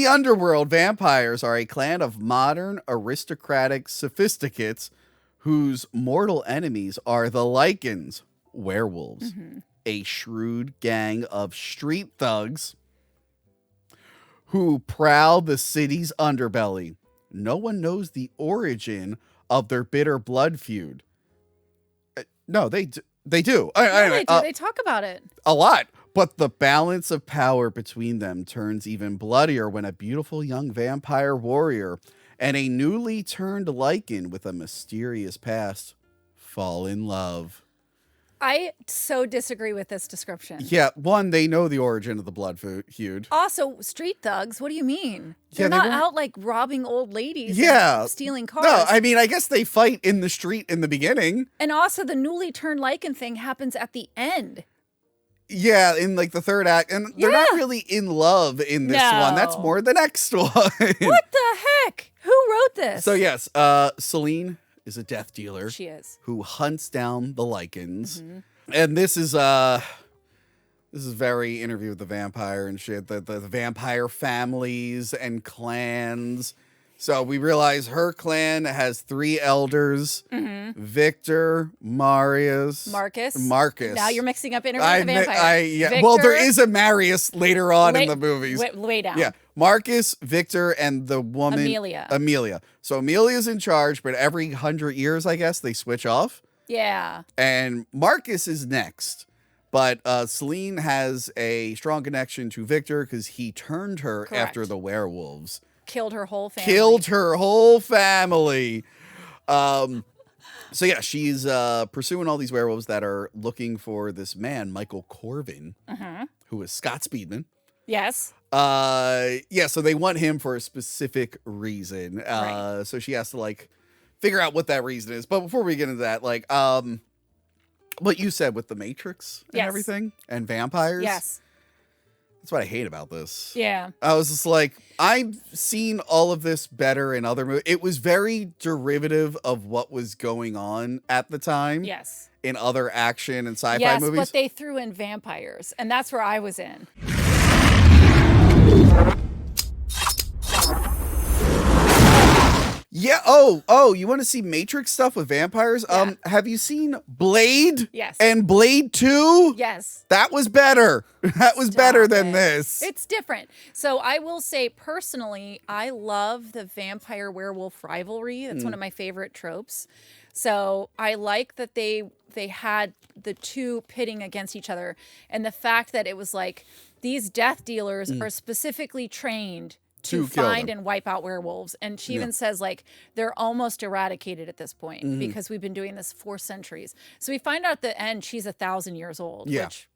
the underworld, vampires are a clan of modern aristocratic sophisticates whose mortal enemies are the Lycans, werewolves, a shrewd gang of street thugs who prowl the city's underbelly. No one knows the origin of their bitter blood feud. No, they do. They do. They do. They talk about it a lot. But the balance of power between them turns even bloodier when a beautiful young vampire warrior and a newly turned Lycan with a mysterious past fall in love. I so disagree with this description. Yeah, one, they know the origin of the blood feud. Also, street thugs, what do you mean? Yeah, They're not out like robbing old ladies and stealing cars. No, I mean, I guess they fight in the street in the beginning. And also the newly turned Lycan thing happens at the end. Yeah, in like the third act. And they're not really in love in this one. That's more the next one. What the heck? Who wrote this? So yes, Celine is a death dealer. She is. Who hunts down the Lycans. And this is very Interview with the Vampire and shit. The vampire families and clans. So we realize her clan has 3 elders. Victor, Marius. Marcus. Now you're mixing up Interview with the Vampire. Victor, well, there is a Marius later on in the movies. Way down. Yeah. Marcus, Victor, and the woman Amelia. So Amelia's in charge, but every 100 years, I guess, they switch off. Yeah. And Marcus is next. But Celine has a strong connection to Victor because he turned her after the werewolves. Killed her whole family. So yeah, she's pursuing all these werewolves that are looking for this man, Michael Corvin, who is Scott Speedman. Yes. So they want him for a specific reason. So she has to like figure out what that reason is. But before we get into that, like what you said with the Matrix and everything and vampires. Yes. That's what I hate about this. Yeah. I was just like, I've seen all of this better in other movies. It was very derivative of what was going on at the time. Yes. In other action and sci-fi movies. Yes, but they threw in vampires, and that's where I was in. Yeah. Oh, you want to see Matrix stuff with vampires? Yeah. Have you seen Blade? Yes. And Blade 2? Yes. That was better. That was better than this. It's different. So I will say personally, I love the vampire werewolf rivalry. That's one of my favorite tropes. So I like that they had the two pitting against each other, and the fact that it was like these death dealers are specifically trained to find and wipe out werewolves. And she even says, like, they're almost eradicated at this point because we've been doing this for centuries. So we find out at the end she's 1,000 years old, which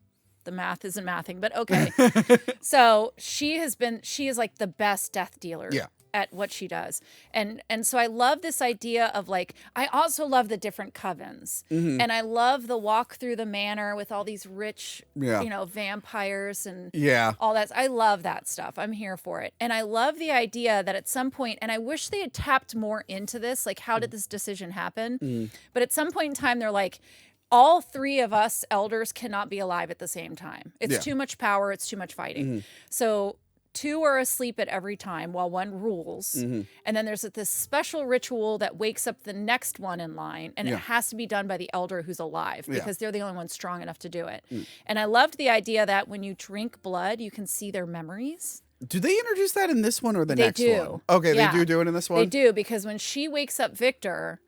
the math isn't mathing, but okay. So she is like the best death dealer at what she does. And so I love this idea of like, I also love the different covens. And I love the walk through the manor with all these rich, vampires and all that. I love that stuff. I'm here for it. And I love the idea that at some point, and I wish they had tapped more into this, like how did this decision happen? But at some point in time, they're like, all 3 of us elders cannot be alive at the same time. It's too much power. It's too much fighting. So 2 are asleep at every time while 1 rules. And then there's this special ritual that wakes up the next one in line. And it has to be done by the elder who's alive because they're the only ones strong enough to do it. And I loved the idea that when you drink blood, you can see their memories. Do they introduce that in this one or the next one? Okay, they do it in this one? They do, because when she wakes up Victor,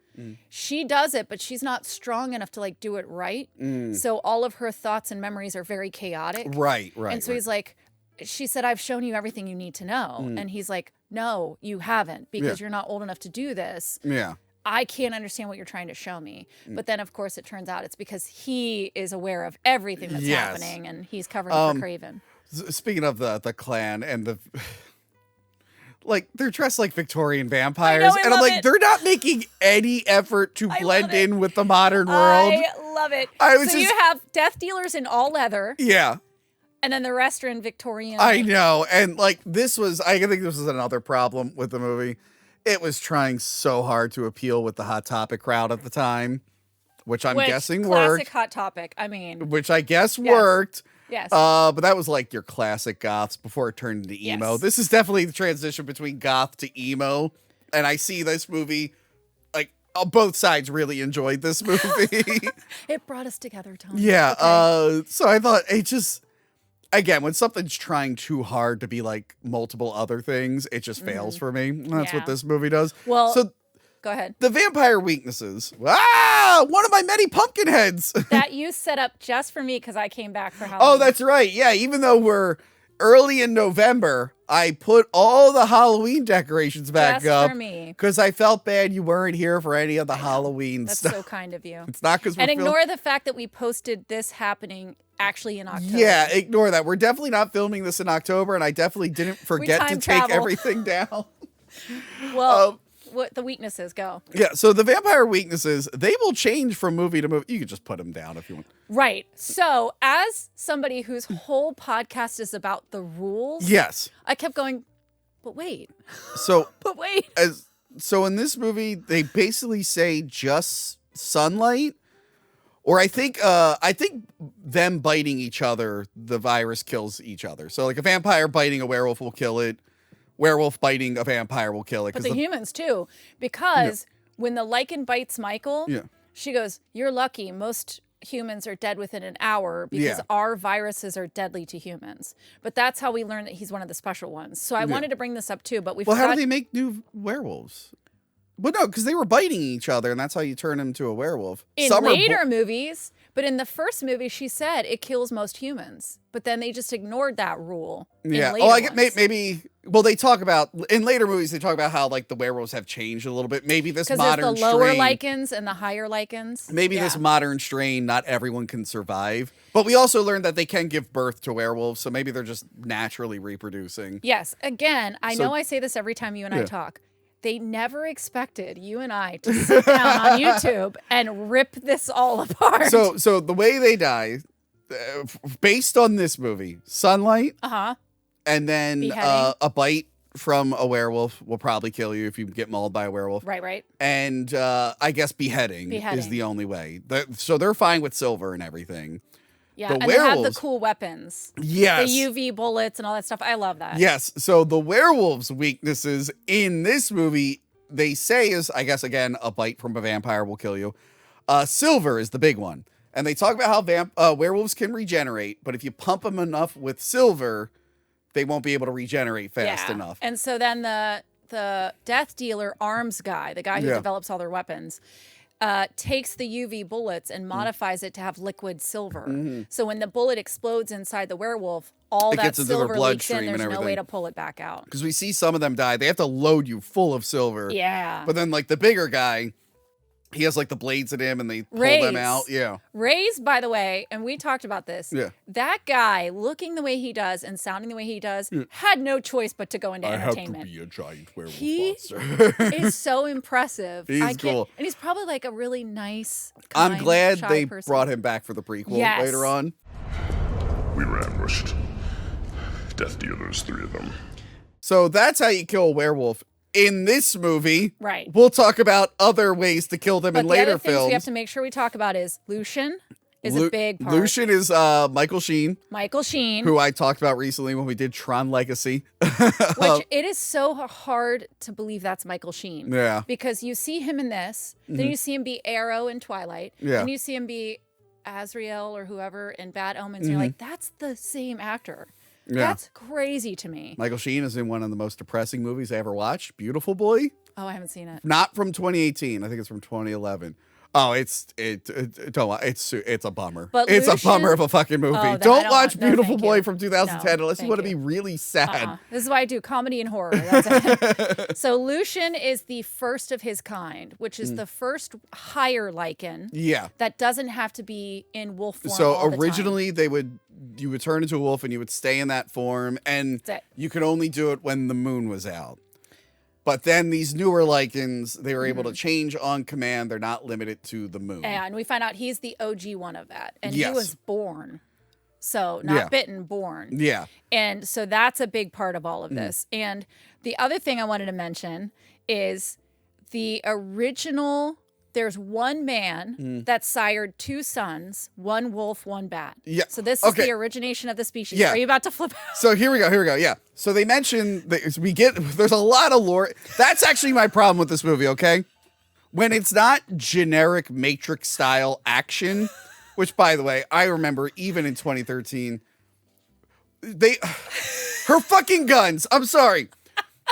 she does it, but she's not strong enough to like do it right. So all of her thoughts and memories are very chaotic. Right. And so he's like, she said, I've shown you everything you need to know. And he's like, no, you haven't, because you're not old enough to do this. I can't understand what you're trying to show me. But then, of course, it turns out it's because he is aware of everything that's happening, and he's covering for Craven. Speaking of the clan and the... Like, they're dressed like Victorian vampires. I I'm like, it. they're not making any effort to blend in with the modern world. I love it. You have death dealers in all leather. Yeah. And then the rest are in Victorian. I know. And like, I think this was another problem with the movie. It was trying so hard to appeal with the Hot Topic crowd at the time, which I'm guessing worked. Classic Hot Topic. I mean. Which I guess worked. Yes. But that was like your classic goths before it turned into emo. Yes. This is definitely the transition between goth to emo. And I see this movie, like, both sides really enjoyed this movie. It brought us together, Tom. Yeah. Okay. So I thought it just, again, when something's trying too hard to be like multiple other things, it just fails for me. That's Yeah. what this movie does. Well, so go ahead. the vampire weaknesses. One of my many pumpkin heads. That you set up just for me because I came back for Halloween. Oh, that's right. Yeah, even though we're early in November, I put all the Halloween decorations back just up for me. because I felt bad you weren't here for any of the Halloween That's stuff. so kind of you. It's not because we're And ignore the fact that we posted this happening actually in October. Yeah, ignore that. We're definitely not filming this in October, and I definitely didn't forget to time take travel. everything down. Well, what the weaknesses go. Yeah, so the vampire weaknesses, they will change from movie to movie. You can just put them down if you want. Right. So, as somebody whose whole podcast is about the rules, Yes. I kept going, but wait, So but wait. so in this movie, they basically say just sunlight, or I think them biting each other, the virus kills each other. So like a vampire biting a werewolf will kill it. Werewolf biting a vampire will kill it. But the humans too, because when the Lycan bites Michael, Yeah. she goes, "You're lucky. Most humans are dead within an hour because Yeah. our viruses are deadly to humans." But that's how we learn that he's one of the special ones. So I wanted to bring this up too, but we Well, forgot. how do they make new werewolves? Well, no, because they were biting each other, and that's how you turn them into a werewolf. in Some are later movies, but in the first movie, she said it kills most humans. But then they just ignored that rule. Yeah. In later Oh, I get ones. maybe. Well, they talk about in later movies. They talk about how like the werewolves have changed a little bit. Maybe this because there's modern the lower strain. lichens and the higher lichens. Maybe Yeah. this modern strain, not everyone can survive. But we also learned that they can give birth to werewolves, so maybe they're just naturally reproducing. Yes. Again, I So- know I say this every time you and I Yeah. talk. They never expected you and I to sit down on YouTube and rip this all apart. So the way they die, based on this movie, sunlight, and then Beheading. a bite from a werewolf will probably kill you if you get mauled by a werewolf. Right. And I guess beheading is Beheading. the only way. So they're fine with silver and everything. Yeah. The And they have the werewolves- cool weapons. Yes. The UV bullets and all that stuff. I love that. Yes. So the werewolves' weaknesses in this movie, they say is, I guess, again, a bite from a vampire will kill you. Silver is the big one. And they talk about how werewolves can regenerate, but if you pump them enough with silver, they won't be able to regenerate fast enough. And so then the death dealer arms guy, the guy who Yeah. develops all their weapons, takes the UV bullets and modifies it to have liquid silver. So when the bullet explodes inside the werewolf, all It that gets into their silver leaks in. bloodstream There's and no way everything. to pull it back out. Because we see some of them die. They have to load you full of silver. Yeah. But then, like, the bigger guy, he has, like, the blades in him and they pull them Rays. out. Yeah. Ray's, by the way, and we talked about this. Yeah. That guy, looking the way he does and sounding the way he does, had no choice but to go into entertainment. a giant werewolf He monster. is so impressive. He's I can't- cool. And he's probably like a really nice, I'm kind, glad shy they person. brought him back for the prequel Yes. later on. We were ambushed. Death dealers, 3 of them. So that's how you kill a werewolf in this movie. Right. We'll talk about other ways to kill them But in the later other things films. we have to make sure we talk about is Lucian is a big part. Lucian is Michael Sheen, Michael Sheen, who I talked about recently when we did Tron Legacy. which it is so hard to believe that's Michael Sheen. Yeah. Because you see him in this, then you see him be Arrow in Twilight, Yeah. and you see him be Azrael or whoever in Bad Omens. And you're like, that's the same actor. Yeah. That's crazy to me. Michael Sheen is in one of the most depressing movies I ever watched, Beautiful Boy. Oh, I haven't seen it. Not from 2018. I think it's from 2011. Oh, it's a bummer. But it's a Lucian- bummer of a fucking movie. Oh, then I don't don't watch want- no, Beautiful thank Boy you. from 2010 No, unless you thank want to you. be really sad. This is why I do comedy and horror. That's it. So Lucian is the first of his kind, which is the first higher Lycan Yeah. that doesn't have to be in wolf form. So all the time. originally you would turn into a wolf and you would stay in that form, and That's it. you could only do it when the moon was out. But then these newer Lycans, they were able to change on command. They're not limited to the moon. And we find out he's the OG one of that. And Yes. he was born. So not Yeah. bitten, born. Yeah. And so that's a big part of all of this. And the other thing I wanted to mention is the original, there's one man that sired 2 sons, 1 wolf, 1 bat. Yeah. So this is the origination of the species. Yeah. Are you about to flip out? So here we go. Yeah. So they mention that there's a lot of lore. That's actually my problem with this movie, okay? When it's not generic Matrix style action, which by the way, I remember even in 2013, her fucking guns. I'm sorry.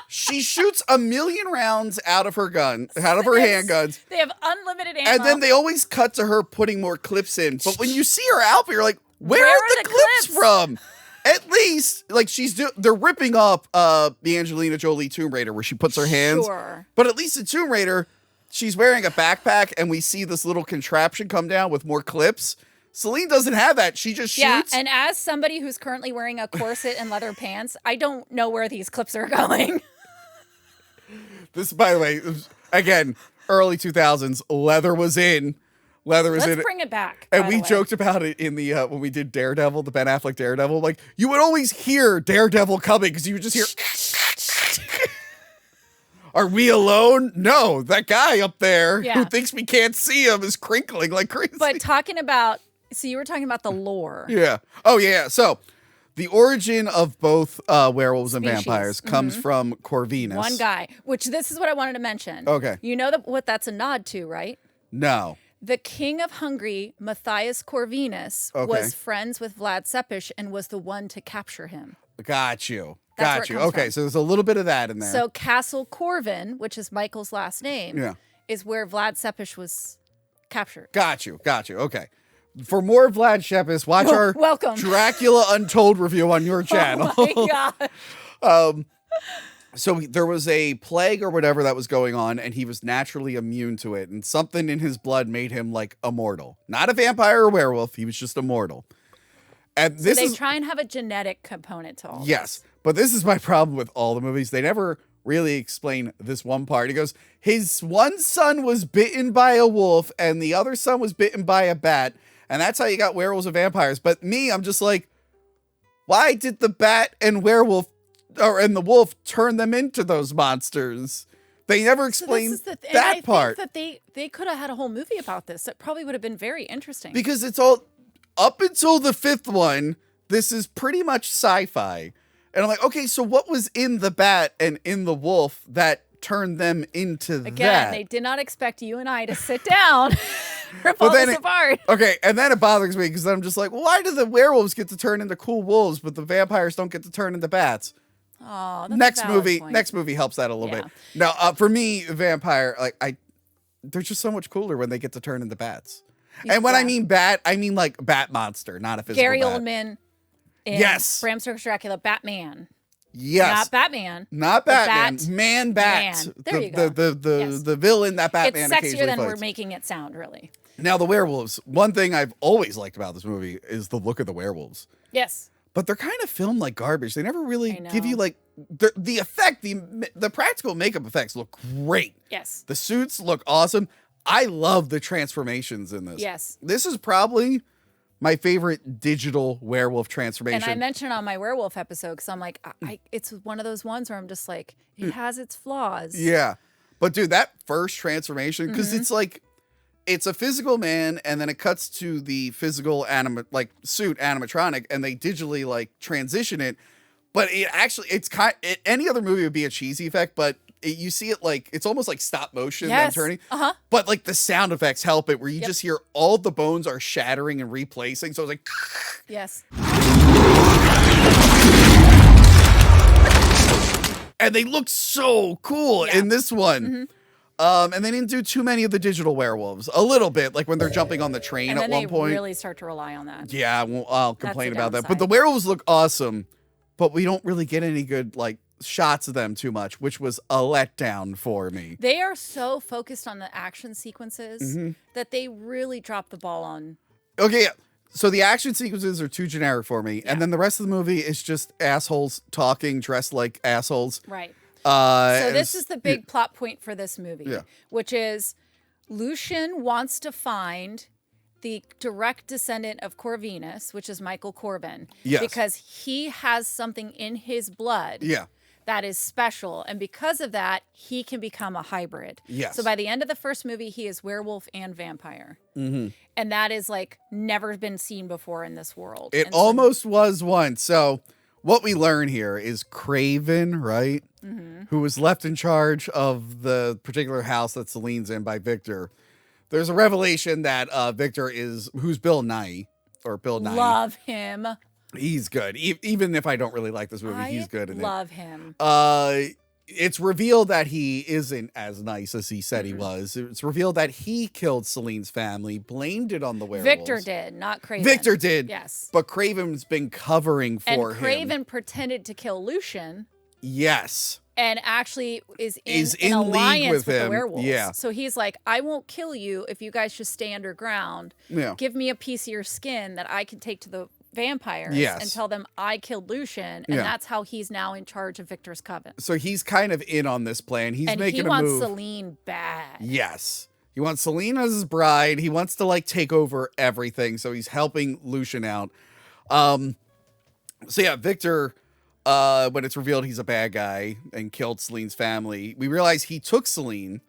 She shoots 1 million rounds out of her handguns. They have unlimited ammo. And then they always cut to her putting more clips in. But when you see her outfit, you're like, where are the clips from? At least, like, they're ripping up the Angelina Jolie Tomb Raider where she puts her hands. Sure. But at least in Tomb Raider, she's wearing a backpack and we see this little contraption come down with more clips. Celine doesn't have that. She just shoots. Yeah, and as somebody who's currently wearing a corset and leather pants, I don't know where these clips are going. This, by the way, again, early 2000s, leather was in. Let's bring it back. And we joked about it in the when we did Daredevil, the Ben Affleck Daredevil. Like, you would always hear Daredevil coming because you would just hear. Are we alone? No, that guy up there who thinks we can't see him is crinkling like crazy. But so you were talking about the lore. Yeah. Oh, yeah. So the origin of both werewolves and vampires comes from Corvinus. One guy, which this is what I wanted to mention. Okay. You know what that's a nod to, right? No. The king of Hungary, Matthias Corvinus, was friends with Vlad Tepes and was the one to capture him. Got you. That's where it comes Okay, from. so there's a little bit of that in there. So Castle Corvin, which is Michael's last name, is where Vlad Tepes was captured. Got you. Okay. For more Vlad Tepes, watch our Welcome. Dracula Untold review on your channel. Oh my God. So there was a plague or whatever that was going on, and he was naturally immune to it, and something in his blood made him like immortal. Not a vampire or werewolf, he was just immortal. And So they try and have a genetic component to all yes, this. but this is my problem with all the movies. They never really explain this one part. He goes, his one son was bitten by a wolf, and the other son was bitten by a bat, and that's how you got werewolves and vampires. But me, I'm just like, why did the bat and the wolf turn them into those monsters? They never explained that part. I think that they could have had a whole movie about this. That probably would have been very interesting. Because it's all up until the 5th one, this is pretty much sci-fi. And I'm like, okay, so what was in the bat and in the wolf that turned them into that? Again, they did not expect you and I to sit down rip all this apart. Okay, and then it bothers me because I'm just like, well, why do the werewolves get to turn into cool wolves, but the vampires don't get to turn into bats? Oh, that's a valid point. Next movie helps that a little bit. Now, for me, vampire, they're just so much cooler when they get to turn into bats. And when I mean bat, I mean like bat monster, not a physical Gary bat. Oldman in Bram Stoker's Dracula, Batman. Yes. Not Batman. Not Batman. Man-Bat. There you go. The villain that Batman occasionally It's sexier than fights. we're making it sound, really. Now, the werewolves. One thing I've always liked about this movie is the look of the werewolves. Yes. But they're kind of filmed like garbage. They never really give you like the effect, the practical makeup effects look great. Yes. The suits look awesome. I love the transformations in this. Yes. This is probably my favorite digital werewolf transformation. And I mentioned on my werewolf episode because I'm like, it's one of those ones where I'm just like, it has its flaws. Yeah. But dude, that first transformation, because it's like, it's a physical man, and then it cuts to the physical suit animatronic, and they digitally like transition it. But it actually, any other movie would be a cheesy effect, but you see it like, it's almost like stop motion, them turning. But like the sound effects help it, where you just hear all the bones are shattering and replacing. So it's like, yes. And they look so cool in this one. And they didn't do too many of the digital werewolves. A little bit, like when they're jumping on the train and at one point. They really start to rely on that. Yeah, I'll complain about that. But downside. the werewolves look awesome, but we don't really get any good like shots of them too much, which was a letdown for me. They are so focused on the action sequences that they really drop the ball on. Okay, yeah. So the action sequences are too generic for me, and then the rest of the movie is just assholes talking, dressed like assholes. Right. So this is the big plot point for this movie, Yeah. which is Lucian wants to find the direct descendant of Corvinus, which is Michael Corbin, Yes. because he has something in his blood Yeah. that is special. And because of that, he can become a hybrid. Yes. So by the end of the first movie, he is werewolf and vampire. Mm-hmm. And that is like never been seen before in this world. It and almost was once. So what we learn here is Craven, right? Mm-hmm. Who was left in charge of the particular house that Celine's in by Victor. There's a revelation that Victor who's Bill Nye, or Bill Nye. Love him. He's good. Even if I don't really like this movie, he's good in it. Love him. It's revealed that he isn't as nice as he said he was. It's revealed that he killed Celine's family, blamed it on the werewolves. Victor did, not Craven. Victor did. Yes. But Craven's been covering for him. And Craven pretended to kill Lucian. Yes. And actually is in league alliance with him. the werewolves. Yeah. So he's like, I won't kill you if you guys just stay underground. Yeah. Give me a piece of your skin that I can take to the vampires and tell them I killed Lucian. And that's how he's now in charge of Victor's coven. So he's kind of in on this plan. He's making a move. And he wants Celine bad. Yes. He wants Celine as his bride. He wants to like take over everything. So he's helping Lucian out. So yeah, Victor, when it's revealed he's a bad guy and killed Celine's family, we realize he took Celine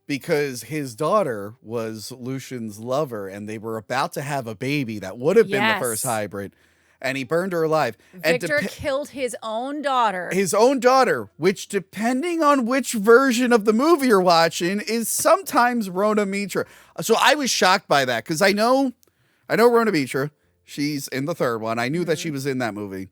because his daughter was Lucian's lover and they were about to have a baby that would have been the first hybrid. And he burned her alive. Victor killed his own daughter. His own daughter, which depending on which version of the movie you're watching is sometimes Rona Mitra. So I was shocked by that because I know Rona Mitra. She's in the third one. I knew that she was in that movie.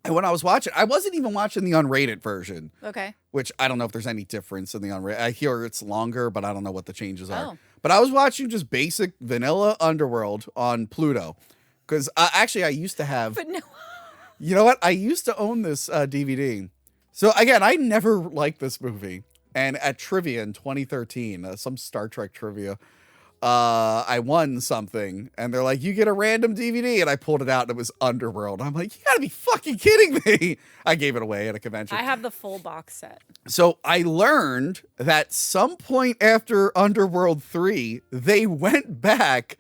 And when I was watching, I wasn't even watching the unrated version. Okay. Which I don't know if there's any difference in the unrated. I hear it's longer, but I don't know what the changes are. Oh. But I was watching just basic vanilla Underworld on Pluto. Because actually I used to have... But no. You know what? I used to own this DVD. So again, I never liked this movie. And at trivia in 2013, some Star Trek trivia, I won something and they're like, you get a random DVD. And I pulled it out and it was Underworld. I'm like, you gotta be fucking kidding me. I gave it away at a convention. I have the full box set. So I learned that some point after Underworld 3, they went back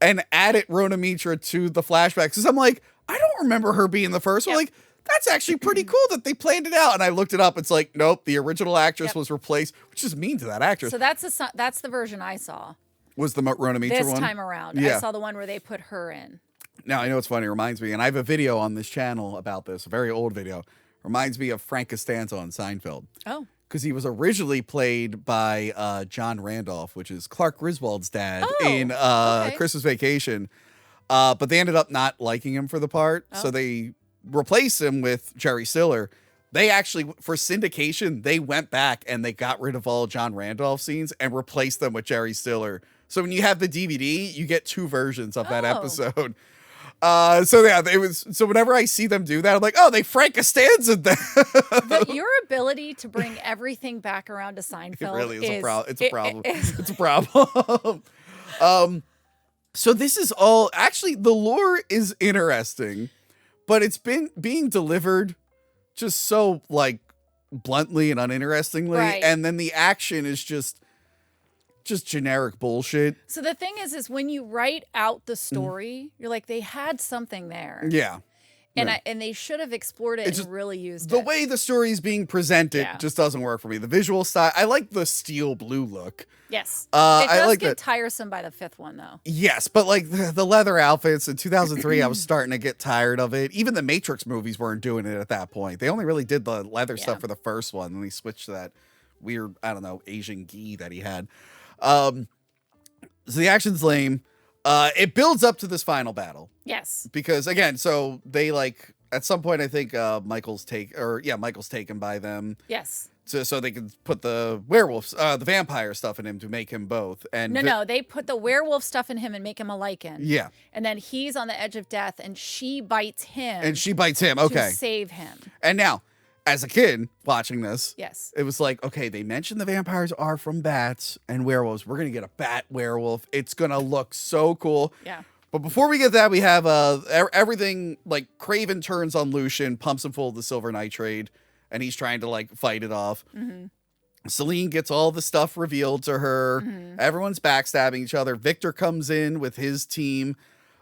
and added Rona Mitra to the flashbacks. Because I'm like, I don't remember her being the first one. Like, that's actually pretty cool that they planned it out. And I looked it up. It's like, nope, the original actress was replaced, which is mean to that actress. So that's the version I saw. Was the Rona Mitra one? This time around. Yeah. I saw the one where they put her in. Now, I know it's funny. It reminds me, and I have a video on this channel about this, a very old video. Reminds me of Frank Costanza on Seinfeld. Oh. Because he was originally played by John Randolph, which is Clark Griswold's dad in Christmas Vacation. But they ended up not liking him for the part. Oh. So they replaced him with Jerry Stiller. They actually, for syndication, they went back and they got rid of all John Randolph scenes and replaced them with Jerry Stiller. So when you have the DVD, you get two versions of that episode. So yeah, so whenever I see them do that, I'm like, oh, they Frank Costanza that. Your ability to bring everything back around to Seinfeld It really is a problem. It's a problem. It's a problem. So this is all actually the lore is interesting, but it's been being delivered just so like bluntly and uninterestingly, and then the action is just generic bullshit. So the thing is when you write out the story, you're like, they had something there. Yeah. And they should have explored it and really used the it. way the story is being presented just doesn't work for me. The visual style, I like the steel blue look. Yes. It I does like get that. tiresome by the fifth one, though. Yes, but like the leather outfits in 2003, I was starting to get tired of it. Even the Matrix movies weren't doing it at that point. They only really did the leather stuff for the first one, and they switched to that weird, I don't know, Asian gi that he had. So the action's lame. It builds up to this final battle. Yes. Because again, so they like at some point I think Michael's taken by them. Yes. So they can put the werewolves, the vampire stuff in him to make him both. And No, they put the werewolf stuff in him and make him a Lycan. Yeah. And then he's on the edge of death and she bites him. Okay. To save him. And now, as a kid watching this, yes, it was like, okay, they mentioned the vampires are from bats and werewolves. We're going to get a bat werewolf. It's going to look so cool. Yeah. But before we get that, we have everything like Craven turns on Lucian, pumps him full of the silver nitrate, and he's trying to like fight it off. Mm-hmm. Celine gets all the stuff revealed to her. Mm-hmm. Everyone's backstabbing each other. Victor comes in with his team.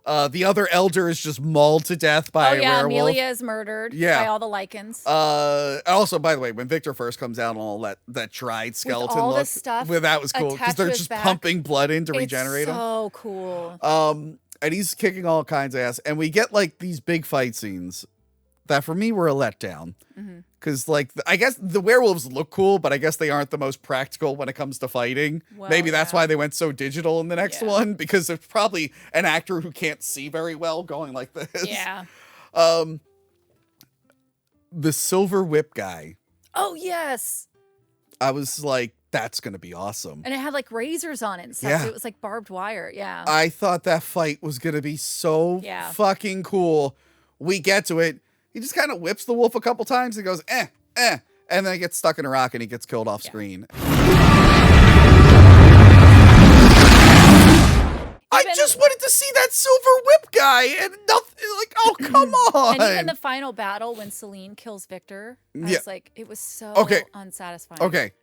The other elder is just mauled to death by a werewolf. Amelia is murdered by all the Lycans. Also, by the way, when Victor first comes out and all that dried skeleton with all look, the stuff that was cool because they're just pumping blood in to regenerate him. So cool. And he's kicking all kinds of ass, and we get like these big fight scenes that for me were a letdown. Because, like, I guess the werewolves look cool, but I guess they aren't the most practical when it comes to fighting. Well, maybe that's why they went so digital in the next one, because there's probably an actor who can't see very well going like this. Yeah. The silver whip guy. Oh, yes. I was like, that's going to be awesome. And it had, like, razors on it and stuff. Yeah. So it was, like, barbed wire. Yeah. I thought that fight was going to be so fucking cool. We get to it. He just kind of whips the wolf a couple times and goes, and then he gets stuck in a rock and he gets killed off screen. I just wanted to see that silver whip guy and nothing, like, oh, come on. And even the final battle when Celine kills Victor, I was like, it was so unsatisfying. Okay.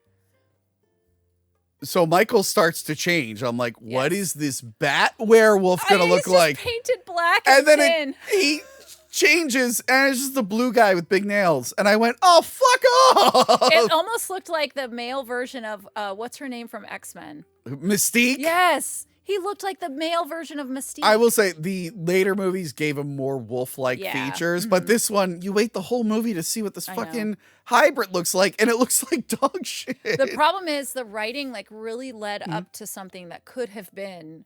So Michael starts to change. I'm like, what is this bat werewolf going to look like? Painted black and then he changes and it's just the blue guy with big nails, and I went, oh, fuck off. It almost looked like the male version of what's her name from X-Men, Mystique. Yes, he looked like the male version of Mystique. I will say the later movies gave him more wolf-like features, but this one, you wait the whole movie to see what this fucking hybrid looks like, and it looks like dog shit. The problem is the writing like really led up to something that could have been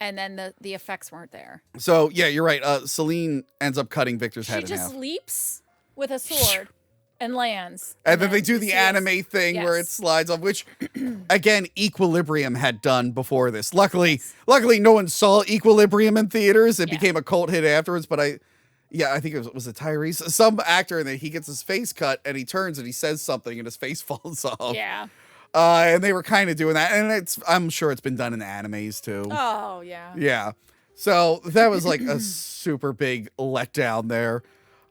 and then the effects weren't there. So, yeah, you're right. Celine ends up cutting Victor's head in half. She just leaps with a sword and lands. And then they do the anime thing where it slides off, which, again, Equilibrium had done before this. Luckily, no one saw Equilibrium in theaters. It became a cult hit afterwards, but I think it was Tyrese, some actor, and then he gets his face cut, and he turns and he says something, and his face falls off. Yeah. And they were kind of doing that, and I'm sure it's been done in animes too. Oh yeah. Yeah. So that was like a super big letdown there.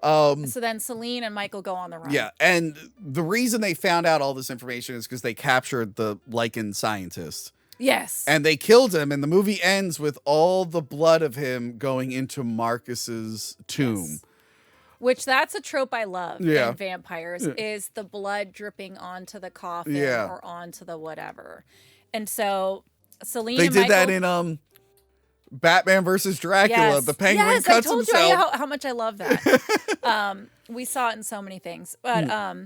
So then Celine and Michael go on the run. Yeah, and the reason they found out all this information is because they captured the Lycan scientist. Yes. And they killed him, and the movie ends with all the blood of him going into Marcus's tomb. Yes. Which that's a trope I love in vampires is the blood dripping onto the coffin or onto the whatever. And so Celine and Michael, did that in Batman versus Dracula. The Penguin cuts himself. I told you how much I love that. We saw it in so many things. But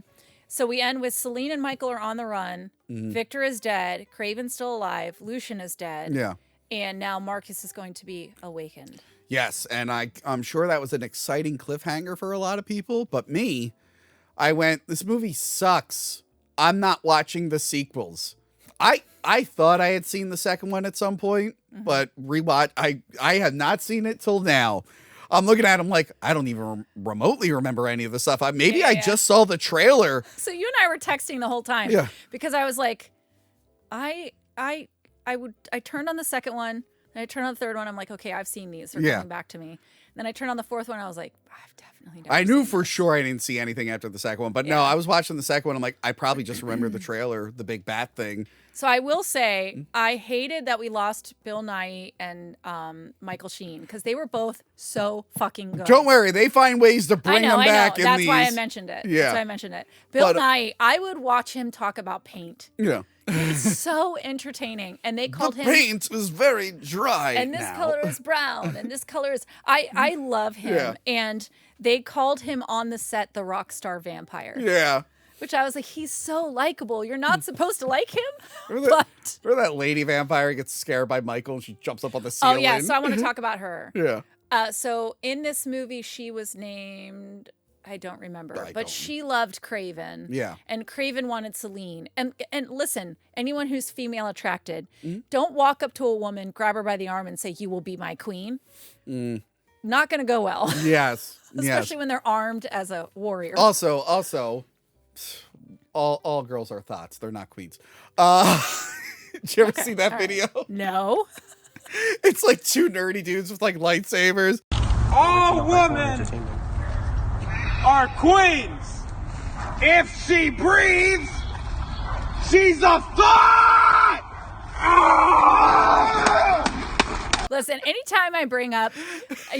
so we end with Celine and Michael are on the run. Victor is dead. Craven's still alive. Lucian is dead. Yeah. And now Marcus is going to be awakened. Yes, and I'm sure that was an exciting cliffhanger for a lot of people, but me, I went, this movie sucks. I'm not watching the sequels. I thought I had seen the second one at some point, but rewatch, I have not seen it till now. I'm looking at him like, I don't even remotely remember any of the stuff. I just saw the trailer. So you and I were texting the whole time. Yeah. Because I was like, I turned on the second one. And I turned on the third one. I'm like, okay, I've seen these. They're coming back to me. And then I turned on the fourth one. I was like, I've definitely never I knew seen for this. sure I didn't see anything after the second one. But no, I was watching the second one. I'm like, I probably just remember the trailer, the big bat thing. So I will say, I hated that we lost Bill Nighy and Michael Sheen because they were both so fucking good. Don't worry. They find ways to bring them back in That's these. why I mentioned it. Yeah. That's why I mentioned it. Bill Nighy, I would watch him talk about paint. Yeah. He's so entertaining. And they called him... The paint is very dry and this color is brown. And this color is... I love him. Yeah. And they called him on the set the rock star vampire. Yeah. Which I was like, he's so likable. You're not supposed to like him. Remember that lady vampire gets scared by Michael and she jumps up on the ceiling? Oh, yeah. So I want to talk about her. Yeah. So in this movie, she was named... I don't remember, but she loved Craven. Yeah. And Craven wanted Celine. And listen, anyone who's female attracted, don't walk up to a woman, grab her by the arm and say, you will be my queen. Not going to go well. Yes. Especially when they're armed as a warrior. Also, all girls are thoughts. They're not queens. Did you ever see that video? No. It's like two nerdy dudes with like lightsabers. All women are queens. If she breathes, she's a thought. Listen, anytime I bring up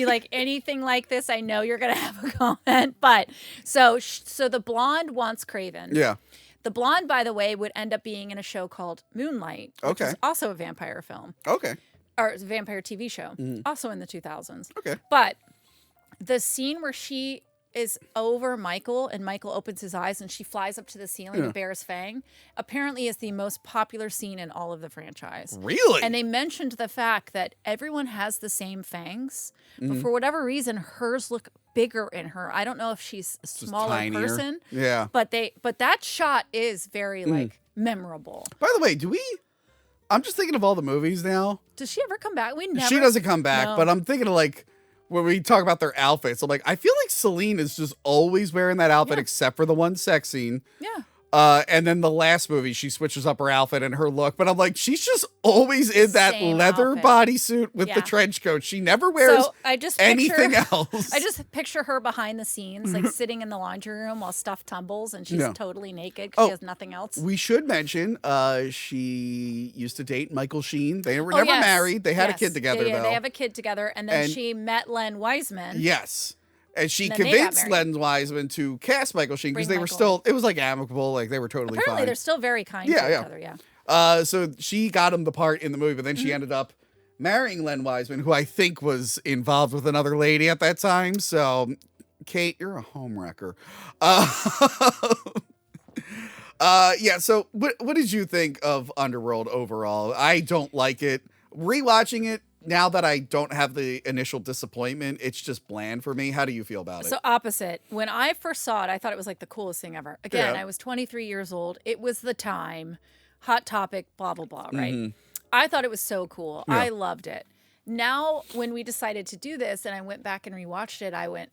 like anything like this, I know you're gonna have a comment. But so the blonde wants Craven. Yeah. The blonde, by the way, would end up being in a show called Moonlight, which is also a vampire film. Okay. Or a vampire TV show, also in the 2000s. Okay. But the scene where she is over Michael and Michael opens his eyes and she flies up to the ceiling and bears Fang, apparently is the most popular scene in all of the franchise. Really? And they mentioned the fact that everyone has the same fangs, but for whatever reason, hers look bigger in her. I don't know if she's a smaller person. Yeah. But that shot is very like memorable. By the way, I'm just thinking of all the movies now. Does she ever come back? She doesn't come back, No. but I'm thinking of like when we talk about their outfits, I'm like, I feel like Celine is just always wearing that outfit except for the one sex scene. Yeah. And then the last movie, she switches up her outfit and her look, but I'm like, she's just always in that Same leather outfit. bodysuit with the Yeah. trench coat. She never wears I just anything picture, else. I just picture her behind the scenes, like sitting in the laundry room while stuff tumbles and she's Yeah. totally naked because she has nothing else. We should mention, she used to date Michael Sheen. They were Oh, never yes. married. They had a Yes. kid together, yeah, though. they have a kid together, and then And- she met Len Wiseman. Yes. And she And then they got convinced married. Len Wiseman to cast Michael Sheen because Bring they were Michael still, it was like amicable, like they were totally Apparently, fine. they're still very kind Yeah, to each yeah. other. Yeah. So she got him the part in the movie, but then she ended up marrying Len Wiseman, who I think was involved with another lady at that time. So, Kate, you're a homewrecker. Yeah. So, what did you think of Underworld overall? I don't like it. Rewatching it now that I don't have the initial disappointment, it's just bland for me. How do you feel about it? So opposite. When I first saw it, I thought it was like the coolest thing ever. Again, Yeah. I was 23 years old. It was the time, hot topic, blah, blah, blah, right? Mm-hmm. I thought it was so cool. I loved it. Now, when we decided to do this and I went back and rewatched it, I went,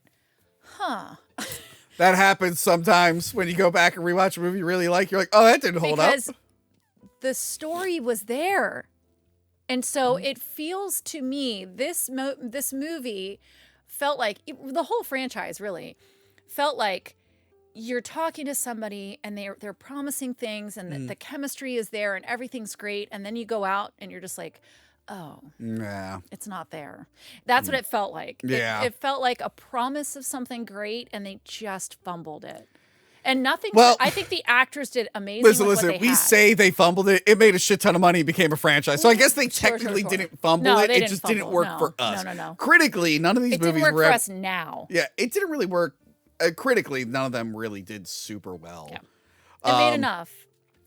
That happens sometimes when you go back and rewatch a movie you really like. You're like, oh, that didn't hold up. because the story was there. And so it feels to me, this movie felt like, the whole franchise really felt like you're talking to somebody and they're promising things and the chemistry is there and everything's great. And then you go out and you're just like, oh, Yeah. it's not there. That's what it felt like. Yeah. It felt like a promise of something great and they just fumbled it. And nothing. Well, I think the actors did amazing. Listen, with what they we had. say they fumbled it. It made a shit ton of money and became a franchise. So I guess they Sure, technically sure. didn't fumble No, it. they It didn't just fumble. didn't work No. for us. No. Critically, none of these It didn't movies work were for us now. Yeah, it didn't really work. Critically, none of them really did super well. Yeah. It made enough.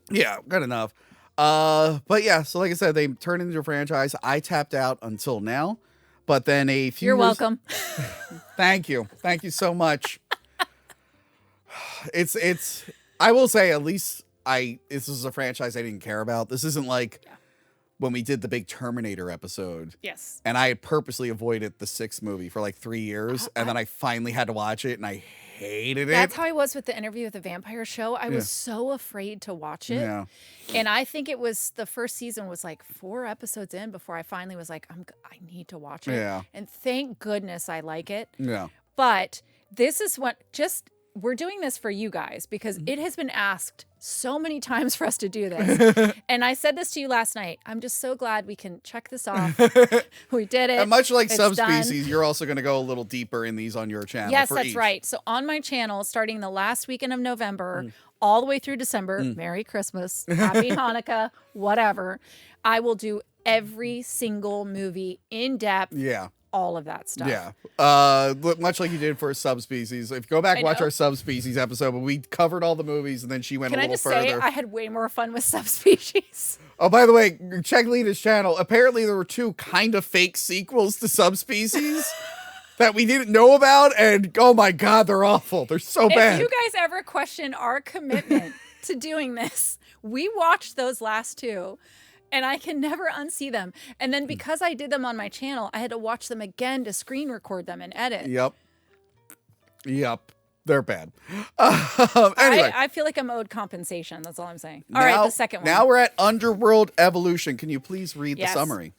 Yeah, good enough. But yeah, so like I said, they turned into a franchise. I tapped out until now, but then a few. You're years- welcome. Thank you so much. It's. I will say, at least this is a franchise I didn't care about. This isn't like when we did the big Terminator episode. Yes. And I had purposely avoided the 6th movie for like 3 years, and then I finally had to watch it, and I hated it. That's how I was with the Interview with the Vampire Show. I was so afraid to watch it. Yeah. And I think it was the first season was like 4 episodes in before I finally was like, I need to watch it. Yeah. And thank goodness I like it. Yeah. But this is what we're doing this for you guys because it has been asked so many times for us to do this. And I said this to you last night. I'm just so glad we can check this off. We did it. And much like It's Subspecies, done. you're also going to go a little deeper in these on your channel. Yes, for that's each. right. So on my channel, starting the last weekend of November, all the way through December, Merry Christmas, Happy Hanukkah, whatever, I will do every single movie in depth. Yeah. All of that stuff. Yeah. Much like you did for Subspecies. If you go back and watch know. our Subspecies episode, but we covered all the movies and then she went Can a I little just further. say I had way more fun with Subspecies? Oh, by the way, check Lita's channel. Apparently there were 2 kind of fake sequels to Subspecies that we didn't know about, and oh my god, they're awful. They're so bad. If you guys ever question our commitment to doing this, we watched those last 2. And I can never unsee them. And then because I did them on my channel, I had to watch them again to screen record them and edit. Yep. They're bad. Anyway. I feel like I'm owed compensation. That's all I'm saying. All right, the second one. Now we're at Underworld Evolution. Can you please read Yes. the summary?